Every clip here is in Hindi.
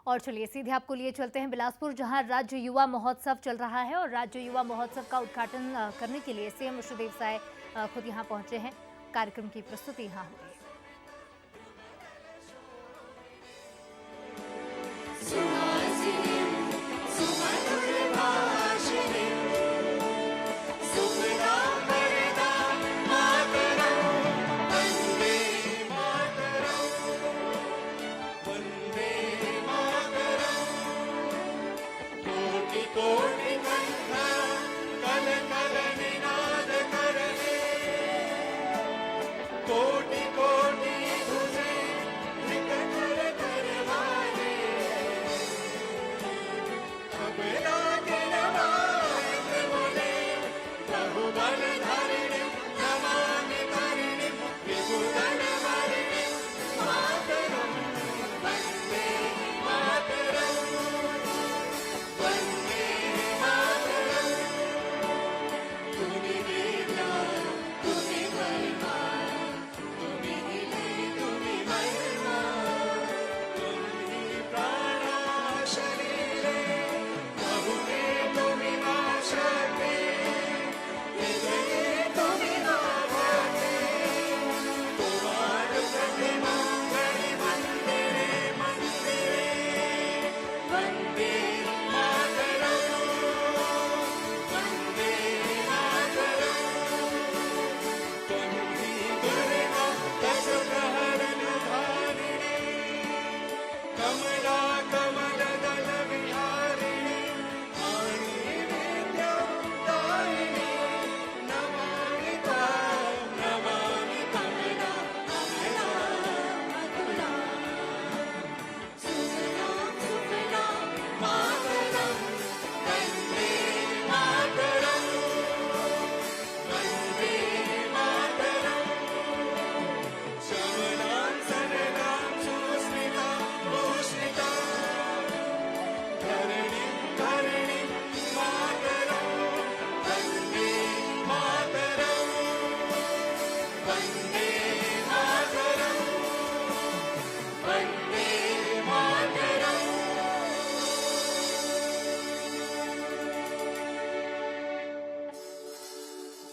और चलिए सीधे आपको लिए चलते हैं बिलासपुर, जहां राज्य युवा महोत्सव चल रहा है और राज्य युवा महोत्सव का उद्घाटन करने के लिए सीएम विष्णुदेव साय खुद यहां पहुंचे हैं। कार्यक्रम की प्रस्तुति यहां हो रही है।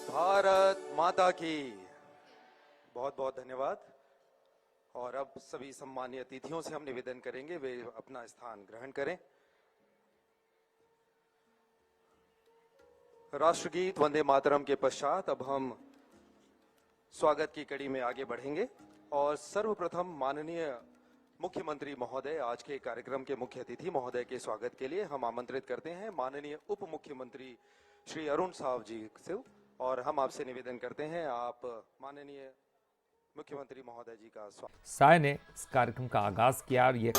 भारत माता की बहुत बहुत धन्यवाद। और अब सभी सम्मानीय अतिथियों से हम निवेदन करेंगे वे अपना स्थान ग्रहण करें। राष्ट्रगीत वंदे मातरम के पश्चात अब हम स्वागत की कड़ी में आगे बढ़ेंगे और सर्वप्रथम माननीय मुख्यमंत्री महोदय, आज के कार्यक्रम के मुख्य अतिथि महोदय के स्वागत के लिए हम आमंत्रित करते हैं माननीय उप मुख्यमंत्री श्री अरुण साव जी से। और हम आपसे निवेदन करते हैं आप माननीय मुख्यमंत्री महोदय जी का स्वागत। साय ने इस कार्यक्रम का आगाज किया और ये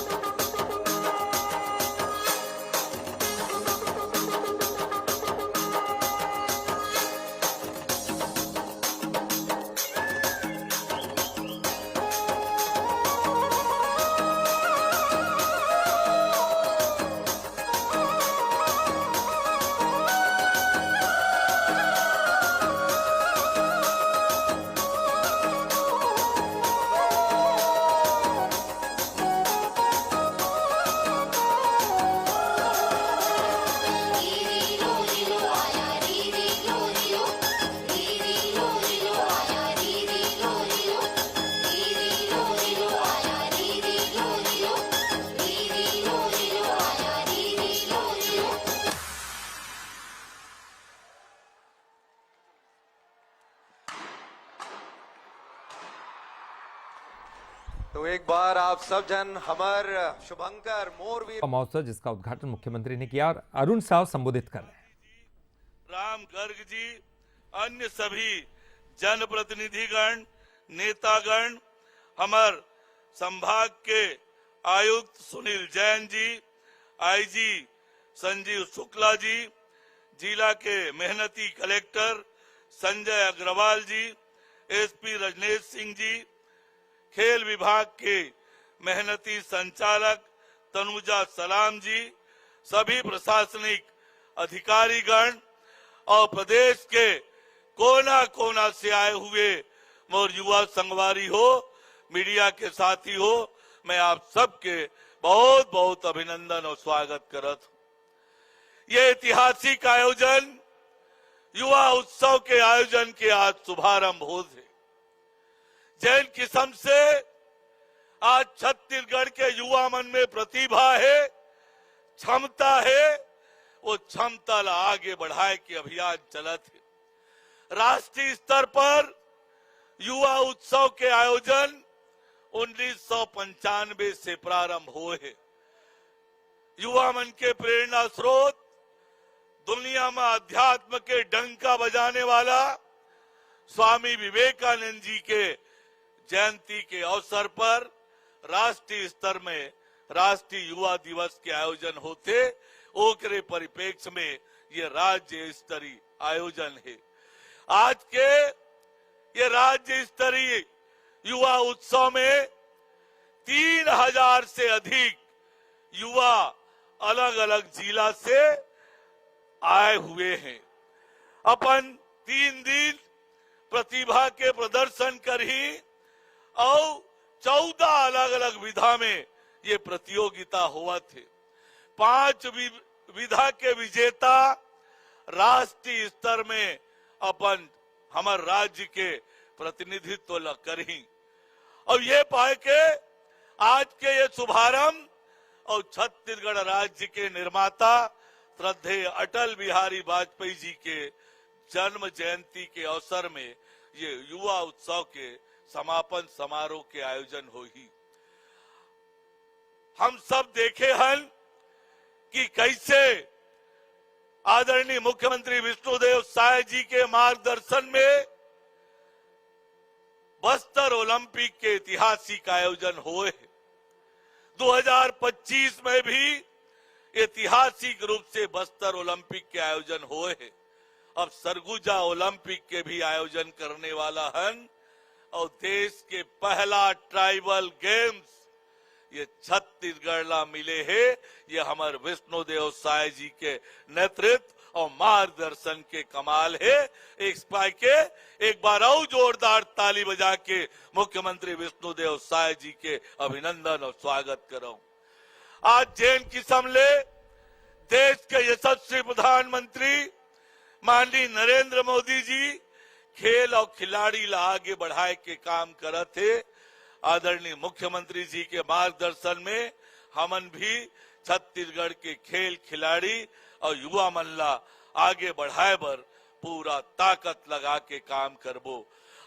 तो एक बार आप सब जन हमर शुभंकर मोरवीर महोत्सव जिसका उद्घाटन मुख्यमंत्री ने किया और अरुण साव संबोधित कर रहे हैं। राम गर्ग जी, अन्य सभी जनप्रतिनिधिगण, नेतागण, हमर संभाग के आयुक्त सुनील जैन जी, आईजी संजीव शुक्ला जी, जिला के मेहनती कलेक्टर संजय अग्रवाल जी, एसपी रजनेश सिंह जी, खेल विभाग के मेहनती संचालक तनुजा सलाम जी, सभी प्रशासनिक अधिकारीगण और प्रदेश के कोना कोना से आए हुए मोर युवा संगवारी हो, मीडिया के साथी हो, मैं आप सबके बहुत बहुत अभिनंदन और स्वागत करत हूं। ये ऐतिहासिक आयोजन युवा उत्सव के आयोजन के आज शुभारंभ हो थे। जैन किस्म से आज छत्तीसगढ़ के युवा मन में प्रतिभा है, क्षमता है, वो क्षमता ला आगे बढ़ाए के अभियान चलत है। राष्ट्रीय स्तर पर युवा उत्सव के आयोजन 1995 से प्रारंभ हुए हैं। युवा मन के प्रेरणा स्रोत दुनिया में अध्यात्म के डंका बजाने वाला स्वामी विवेकानंद जी के जयंती के अवसर पर राष्ट्रीय स्तर में राष्ट्रीय युवा दिवस के आयोजन होते, ओकरे परिप्रेक्ष्य में ये राज्य स्तरीय आयोजन है। आज के ये राज्य स्तरीय युवा उत्सव में 3000 से अधिक युवा अलग अलग जिला से आए हुए हैं। अपन 3 दिन प्रतिभा के प्रदर्शन कर ही और 14 अलग अलग विधा में ये प्रतियोगिता हुआ थे। 5 विधा के विजेता राष्ट्रीय स्तर में अपन हमारे राज्य के प्रतिनिधित्व ल करही। और ये पाए के आज के ये शुभारंभ और छत्तीसगढ़ राज्य के निर्माता श्रद्धेय अटल बिहारी वाजपेयी जी के जन्म जयंती के अवसर में ये युवा उत्सव के समापन समारोह के आयोजन होगी। हम सब देखे हन कि कैसे आदरणीय मुख्यमंत्री विष्णुदेव साय जी के मार्गदर्शन में बस्तर ओलंपिक के ऐतिहासिक आयोजन हुए। 2025 में भी ऐतिहासिक रूप से बस्तर ओलंपिक के आयोजन हुए हैं। अब सरगुजा ओलंपिक के भी आयोजन करने वाला हन और देश के पहला ट्राइबल गेम्स ये छत्तीसगढ़ ला मिले हैं। ये हमारे विष्णुदेव साय जी के नेतृत्व और मार्गदर्शन के कमाल है। एक बार और जोरदार ताली बजा के मुख्यमंत्री विष्णुदेव साय जी के अभिनंदन और स्वागत करो। आज जैन किस्म ले देश के यशस्वी प्रधानमंत्री माननीय नरेंद्र मोदी जी खेल और खिलाड़ी ला आगे बढ़ाए के काम करत थे। आदरणीय मुख्यमंत्री जी के मार्गदर्शन में हमन भी छत्तीसगढ़ के खेल खिलाड़ी और युवा मन ला आगे बढ़ाए बर पूरा ताकत लगा के काम करबो।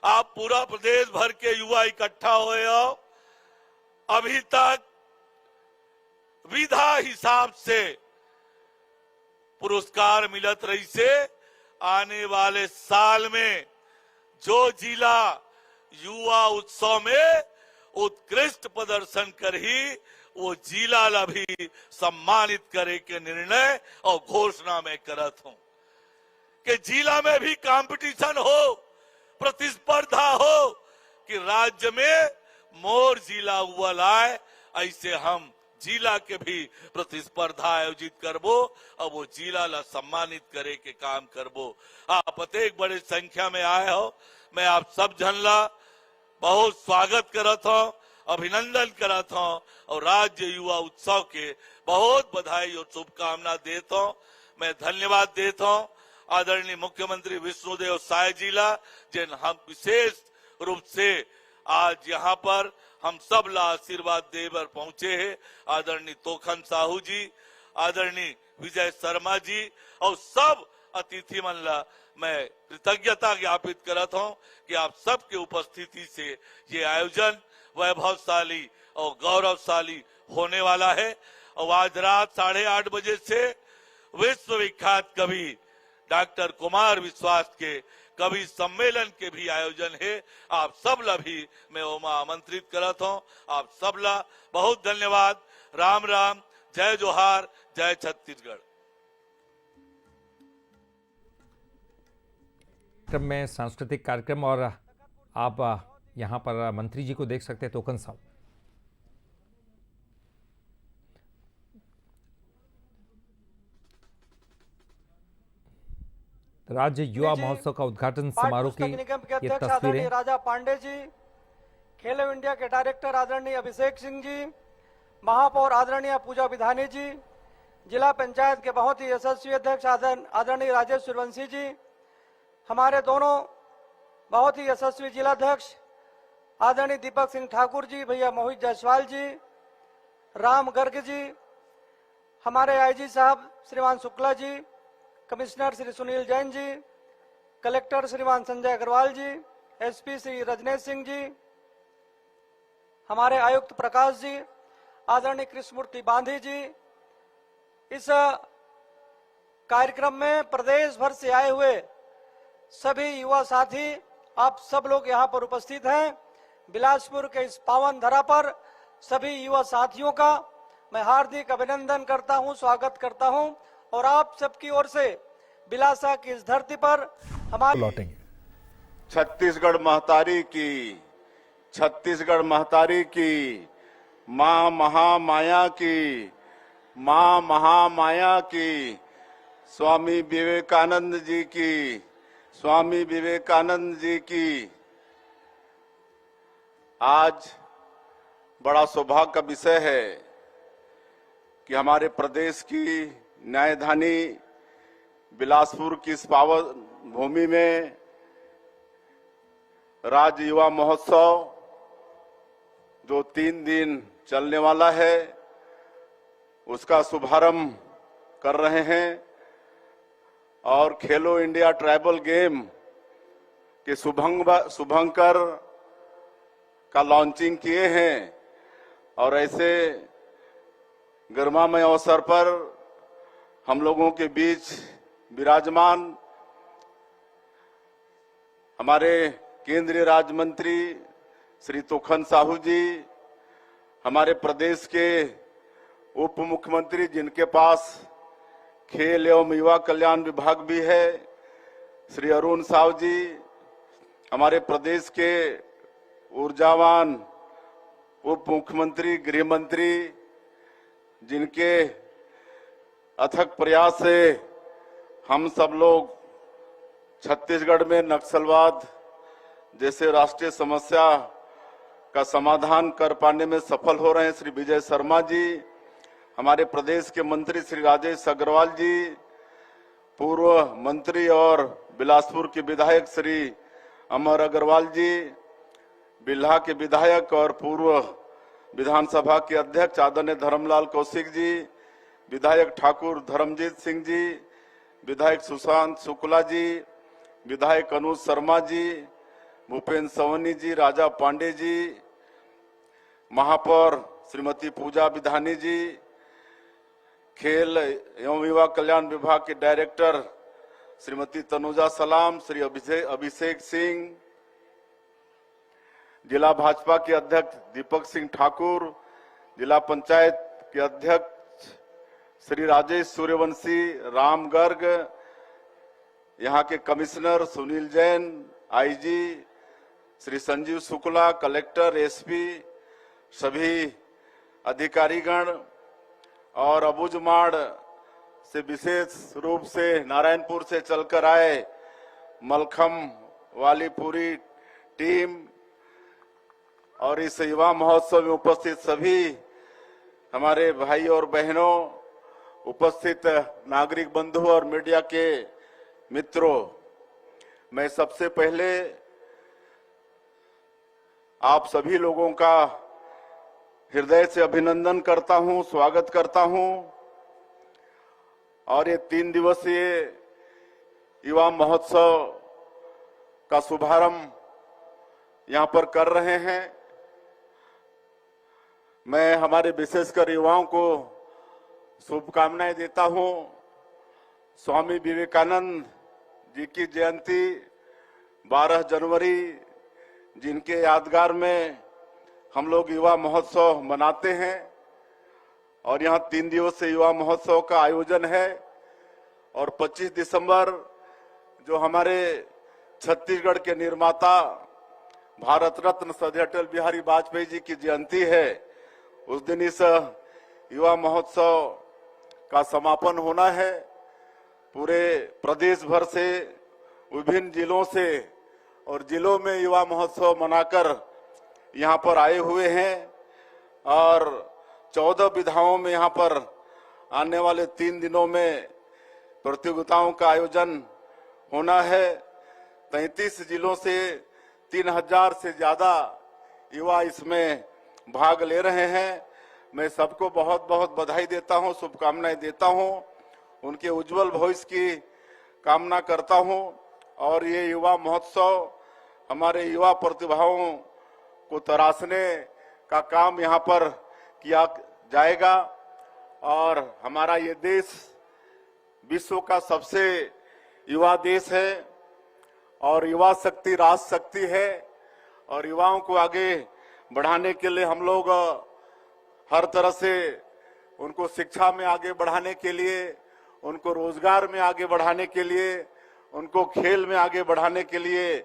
आप पूरा प्रदेश भर के युवा इकट्ठा हुए हो। अभी तक विधा हिसाब से पुरस्कार मिलत रही से आने वाले साल में जो जिला युवा उत्सव में उत्कृष्ट प्रदर्शन कर ही वो जिला ला भी सम्मानित करे के निर्णय और घोषणा में करत हूं कि जिला में भी कंपटीशन हो, प्रतिस्पर्धा हो कि राज्य में मोर जिला हुआ लाए। ऐसे हम जिला के भी प्रतिस्पर्धा आयोजित करबो और वो जिला ला सम्मानित करे के काम करबो। आप अत्येक बड़े संख्या में आए हो। मैं आप सब जन ला बहुत स्वागत करत हूं, अभिनंदन करत हूं और राज्य युवा उत्सव के बहुत बधाई और शुभकामना देता हूं। मैं धन्यवाद देता हूं आदरणीय मुख्यमंत्री विष्णुदेव साय जी ला, जिन हम विशेष रूप से आज यहाँ पर हम सब ला आशीर्वाद देवर पहुंचे हैं। आदरणीय तोखन साहू जी, आदरणीय विजय शर्मा जी और सब अतिथि मन ला मैं कृतज्ञता ज्ञापित करता हूं कि आप सबके उपस्थिति से ये आयोजन वैभवशाली और गौरवशाली होने वाला है। और आज रात 8:30 बजे से विश्व विख्यात कवि डॉक्टर कुमार विश्वास के कवि सम्मेलन के भी आयोजन है। आप सब ला भी मैं ओमा आमंत्रित करता हूं। आप सब ला बहुत धन्यवाद। राम राम, जय जोहार, जय छत्तीसगढ़। क्रम में सांस्कृतिक कार्यक्रम और आप यहाँ पर मंत्री जी को देख सकते हैं, तोखन साहब। राज्य युवा महोत्सव का उद्घाटन समारोह की ये तस्वीरें। राजा पांडे जी, खेलो इंडिया के डायरेक्टर आदरणीय अभिषेक सिंह जी, महापौर आदरणीय पूजा विधानी जी, जिला पंचायत के बहुत ही यशस्वी अध्यक्ष आदरणीय राजेश सूर्यवंशी जी, हमारे दोनों बहुत ही यशस्वी जिलाध्यक्ष आदरणीय दीपक सिंह ठाकुर जी, भैया मोहित जायसवाल जी, राम गर्ग जी, हमारे आईजी साहब श्रीमान शुक्ला जी, कमिश्नर श्री सुनील जैन जी, कलेक्टर श्रीमान संजय अग्रवाल जी, एसपी श्री रजनेश सिंह जी, हमारे आयुक्त प्रकाश जी, आदरणीय कृष्णमूर्ति बांधी जी। इस कार्यक्रम में प्रदेश भर से आए हुए सभी युवा साथी, आप सब लोग यहाँ पर उपस्थित हैं। बिलासपुर के इस पावन धरा पर सभी युवा साथियों का मैं हार्दिक अभिनंदन करता हूँ, स्वागत करता हूँ और आप सबकी ओर से बिलासा की इस धरती पर हमारे लौटेंगे। छत्तीसगढ़ महतारी की मां महामाया की, मां महामाया की, स्वामी विवेकानंद जी की, स्वामी विवेकानंद जी की। आज बड़ा सौभाग्य का विषय है कि हमारे प्रदेश की न्यायधानी बिलासपुर की इस पावन भूमि में राज्य युवा महोत्सव जो 3 दिन चलने वाला है, उसका शुभारंभ कर रहे हैं और खेलो इंडिया ट्राइबल गेम के शुभंकर का लॉन्चिंग किए हैं। और ऐसे गर्मामय अवसर पर हम लोगों के बीच विराजमान हमारे केंद्रीय राज्य मंत्री श्री तोखन साहू जी, हमारे प्रदेश के उप मुख्यमंत्री जिनके पास खेल एवं युवा कल्याण विभाग भी है, श्री अरुण साहू जी, हमारे प्रदेश के ऊर्जावान उप मुख्यमंत्री गृह मंत्री जिनके अथक प्रयास से हम सब लोग छत्तीसगढ़ में नक्सलवाद जैसे राष्ट्रीय समस्या का समाधान कर पाने में सफल हो रहे हैं। श्री विजय शर्मा जी, हमारे प्रदेश के मंत्री श्री राजेश अग्रवाल जी, पूर्व मंत्री और बिलासपुर के विधायक श्री अमर अग्रवाल जी, बिल्हा के विधायक और पूर्व विधानसभा के अध्यक्ष आदरणीय धर्मलाल कौशिक जी, विधायक ठाकुर धर्मजीत सिंह जी, विधायक सुशांत शुक्ला जी, विधायक अनुज शर्मा जी, भूपेन्द्र सवनी जी, राजा पांडे जी, महापौर श्रीमती पूजा विधानी जी, खेल एवं युवा कल्याण विभाग के डायरेक्टर श्रीमती तनुजा सलाम, श्री अभिषेक सिंह, जिला भाजपा के अध्यक्ष दीपक सिंह ठाकुर, जिला पंचायत के अध्यक्ष श्री राजेश सूर्यवंशी, राम गर्ग, यहाँ के commissioner Sunil Jain, IG Shri Sanjeev Shukla, collector, SP, सभी अधिकारीगण और अबुझमाड़ से विशेष रूप से नारायणपुर से चलकर आए मलखम वाली पूरी टीम और इस युवा महोत्सव में उपस्थित सभी हमारे भाई और बहनों, उपस्थित नागरिक बंधु और मीडिया के मित्रों, मैं सबसे पहले आप सभी लोगों का हृदय से अभिनंदन करता हूं, स्वागत करता हूं और ये 3 दिवसीय युवा महोत्सव का शुभारंभ यहां पर कर रहे हैं। मैं हमारे विशेषकर युवाओं को शुभकामनाएं देता हूं। स्वामी विवेकानंद जी की जयंती 12 जनवरी, जिनके यादगार में हम लोग युवा महोत्सव मनाते हैं और यहाँ 3 दिवसीय युवा महोत्सव का आयोजन है और 25 दिसंबर जो हमारे छत्तीसगढ़ के निर्माता भारत रत्न श्री अटल बिहारी वाजपेयी जी की जयंती है, उस दिन इस युवा महोत्सव का समापन होना है। पूरे प्रदेश भर से, विभिन्न जिलों से और जिलों में युवा महोत्सव मनाकर यहाँ पर आए हुए हैं और 14 विधाओं में यहाँ पर आने वाले 3 दिनों में प्रतियोगिताओं का आयोजन होना है। 33 जिलों से 3000 से ज्यादा युवा इसमें भाग ले रहे हैं। मैं सबको बहुत बहुत बधाई देता हूं, शुभकामनाएं देता हूं, उनके उज्जवल भविष्य की कामना करता हूं। और ये युवा महोत्सव हमारे युवा प्रतिभाओं को तराशने का काम यहाँ पर किया जाएगा। और हमारा ये देश विश्व का सबसे युवा देश है और युवा शक्ति राष्ट्र शक्ति है। और युवाओं को आगे बढ़ाने के लिए हम लोग हर तरह से उनको शिक्षा में आगे बढ़ाने के लिए, उनको रोजगार में आगे बढ़ाने के लिए, उनको खेल में आगे बढ़ाने के लिए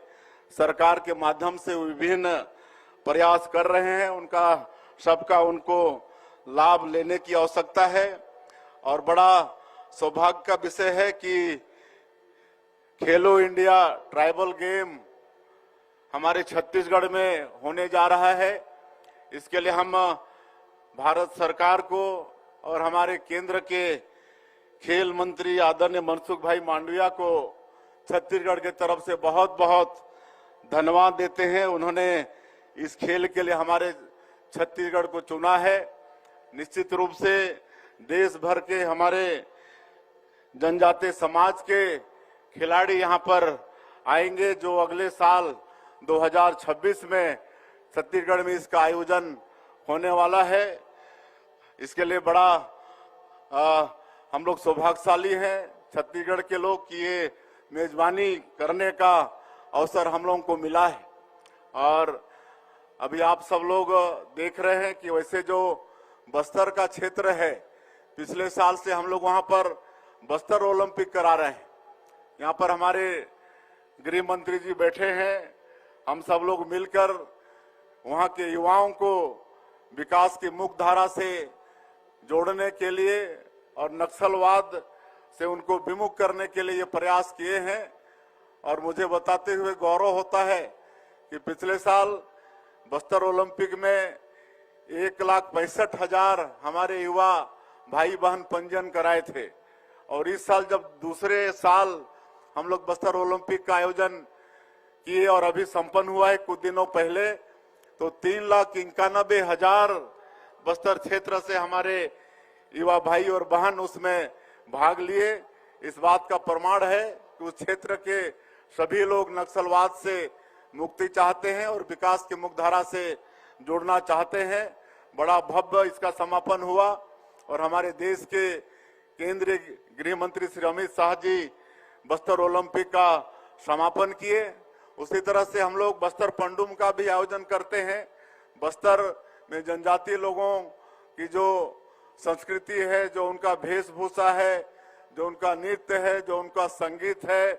सरकार के माध्यम से विभिन्न प्रयास कर रहे हैं। उनका सबका उनको लाभ लेने की आवश्यकता है। और बड़ा सौभाग्य का विषय है कि खेलो इंडिया ट्राइबल गेम हमारे छत्तीसगढ़ में होने जा रहा है। इसके लिए हम भारत सरकार को और हमारे केंद्र के खेल मंत्री आदरणीय मनसुख भाई मांडविया को छत्तीसगढ़ के तरफ से बहुत बहुत धन्यवाद देते हैं। उन्होंने इस खेल के लिए हमारे छत्तीसगढ़ को चुना है। निश्चित रूप से देश भर के हमारे जनजातीय समाज के खिलाड़ी यहाँ पर आएंगे, जो अगले साल 2026 में छत्तीसगढ़ में इसका आयोजन होने वाला है। इसके लिए बड़ा हम लोग सौभाग्यशाली हैं छत्तीसगढ़ के लोग कि ये मेजबानी करने का अवसर हम लोगों को मिला है। और अभी आप सब लोग देख रहे हैं कि वैसे जो बस्तर का क्षेत्र है, पिछले साल से हम लोग वहां पर बस्तर ओलंपिक करा रहे हैं। यहाँ पर हमारे गृह मंत्री जी बैठे हैं। हम सब लोग मिलकर वहां के युवाओं को विकास की मुख्य धारा से जोड़ने के लिए और नक्सलवाद से उनको विमुख करने के लिए ये प्रयास किए हैं। और मुझे बताते हुए गौरव होता है कि पिछले साल बस्तर ओलंपिक में 1,65,000 हमारे युवा भाई बहन पंजीयन कराए थे। और इस साल जब दूसरे साल हम लोग बस्तर ओलंपिक का आयोजन किए और अभी संपन्न हुआ है कुछ दिनों पहले, तो 3,91,000 बस्तर क्षेत्र से हमारे युवा भाई और बहन उसमें भाग लिए। इस बात का प्रमाण है कि उस क्षेत्र के सभी लोग नक्सलवाद से मुक्ति चाहते हैं और विकास की मुख्यधारा से जुड़ना चाहते हैं। बड़ा भव्य इसका समापन हुआ और हमारे देश के केंद्रीय गृह मंत्री श्री अमित शाह जी बस्तर ओलंपिक का समापन किए। उसी तरह से हम लोग बस्तर पंडुम का भी आयोजन करते हैं। बस्तर में जनजातीय लोगों की जो संस्कृति है, जो उनका वेशभूषा है, जो उनका नृत्य है, जो उनका संगीत है,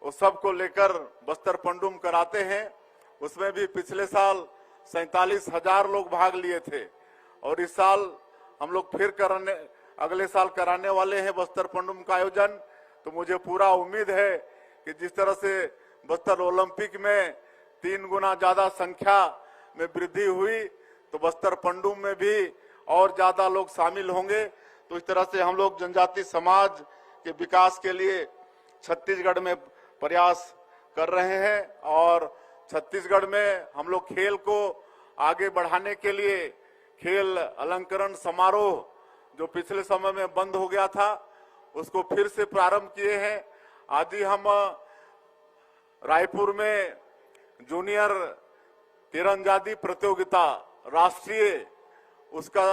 वो सब को लेकर बस्तर पंडुम कराते हैं। उसमें भी पिछले साल 47,000 लोग भाग लिए थे और इस साल हम लोग फिर अगले साल कराने वाले हैं बस्तर पंडुम का आयोजन। तो मुझे पूरा उम्मीद है कि जिस तरह से बस्तर ओलंपिक में 3 गुना ज्यादा संख्या में वृद्धि हुई, तो बस्तर पंडुम में भी और ज्यादा लोग शामिल होंगे। तो इस तरह से हम लोग जनजातीय समाज के विकास के लिए छत्तीसगढ़ में प्रयास कर रहे हैं। और छत्तीसगढ़ में हम लोग खेल को आगे बढ़ाने के लिए खेल अलंकरण समारोह जो पिछले समय में बंद हो गया था, उसको फिर से प्रारंभ किए हैं। आज ही हम रायपुर में जूनियर तीरंदाजी प्रतियोगिता राष्ट्रीय उसका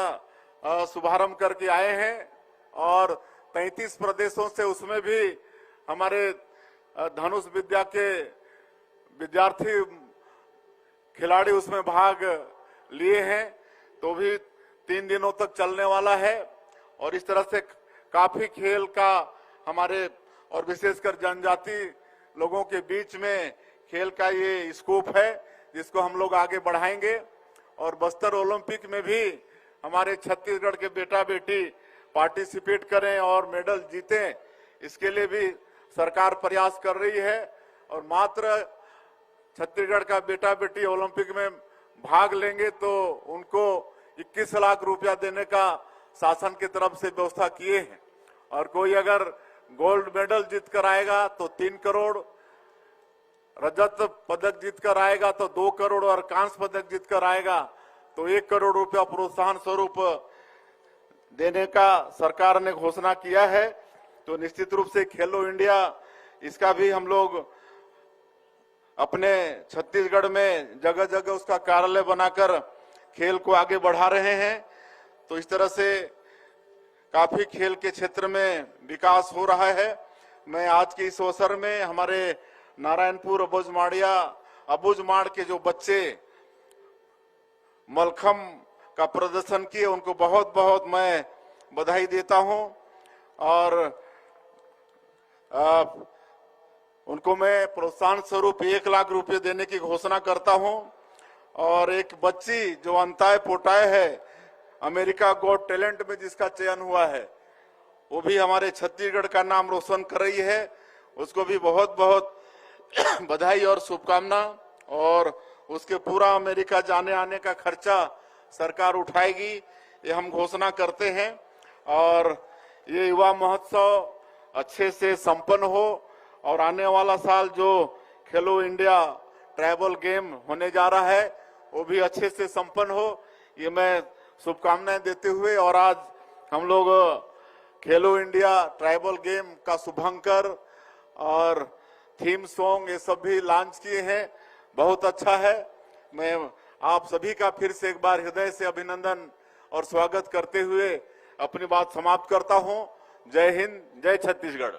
शुभारंभ करके आए हैं और 33 प्रदेशों से उसमें भी हमारे धनुष विद्या के विद्यार्थी खिलाड़ी उसमें भाग लिए हैं। तो भी 3 दिनों तक चलने वाला है और इस तरह से काफी खेल का हमारे और विशेषकर जनजाति लोगों के बीच में खेल का ये स्कोप है जिसको हम लोग आगे बढ़ाएंगे। और बस्तर ओलंपिक में भी हमारे छत्तीसगढ़ के बेटा बेटी पार्टिसिपेट करें और मेडल जीतें, इसके लिए भी सरकार प्रयास कर रही है। और मात्र छत्तीसगढ़ का बेटा बेटी ओलंपिक में भाग लेंगे तो उनको 21 लाख रुपया देने का शासन की तरफ से व्यवस्था किए हैं। और कोई अगर गोल्ड मेडल जीत कर आएगा तो 3 करोड़, रजत पदक जीत कर आएगा तो 2 करोड़ और कांस्य पदक जीत कर आएगा तो 1 करोड़ रुपया प्रोत्साहन स्वरूप देने का सरकार ने घोषणा किया है। तो निश्चित रूप से खेलो इंडिया, इसका भी हम लोग अपने छत्तीसगढ़ में जगह जगह उसका कार्यालय बनाकर खेल को आगे बढ़ा रहे हैं। तो इस तरह से काफी खेल के क्षेत्र में विकास हो रहा है। मैं आज के इस अवसर में हमारे नारायणपुर अबुझमाड़ के जो बच्चे मलखम का प्रदर्शन किए उनको बहुत बहुत मैं बधाई देता हूं और उनको मैं प्रोत्साहन स्वरूप 1 लाख रुपए देने की घोषणा करता हूं। और एक बच्ची जो अंताय पोटाय है, अमेरिका गॉट टैलेंट में जिसका चयन हुआ है, वो भी हमारे छत्तीसगढ़ का नाम रोशन कर रही है। उसको भी बहुत बहुत बधाई और शुभकामना। और उसके पूरा अमेरिका जाने आने का खर्चा सरकार उठाएगी, ये हम घोषणा करते हैं। और ये युवा महोत्सव अच्छे से संपन्न हो और आने वाला साल जो खेलो इंडिया ट्राइबल गेम होने जा रहा है वो भी अच्छे से संपन्न हो, ये मैं शुभकामनाएं देते हुए। और आज हम लोग खेलो इंडिया ट्राइबल गेम का शुभंकर और थीम सॉन्ग ये सब भी लॉन्च किए हैं, बहुत अच्छा है। मैं आप सभी का फिर से एक बार हृदय से अभिनंदन और स्वागत करते हुए अपनी बात समाप्त करता हूं। जय हिंद, जय छत्तीसगढ़।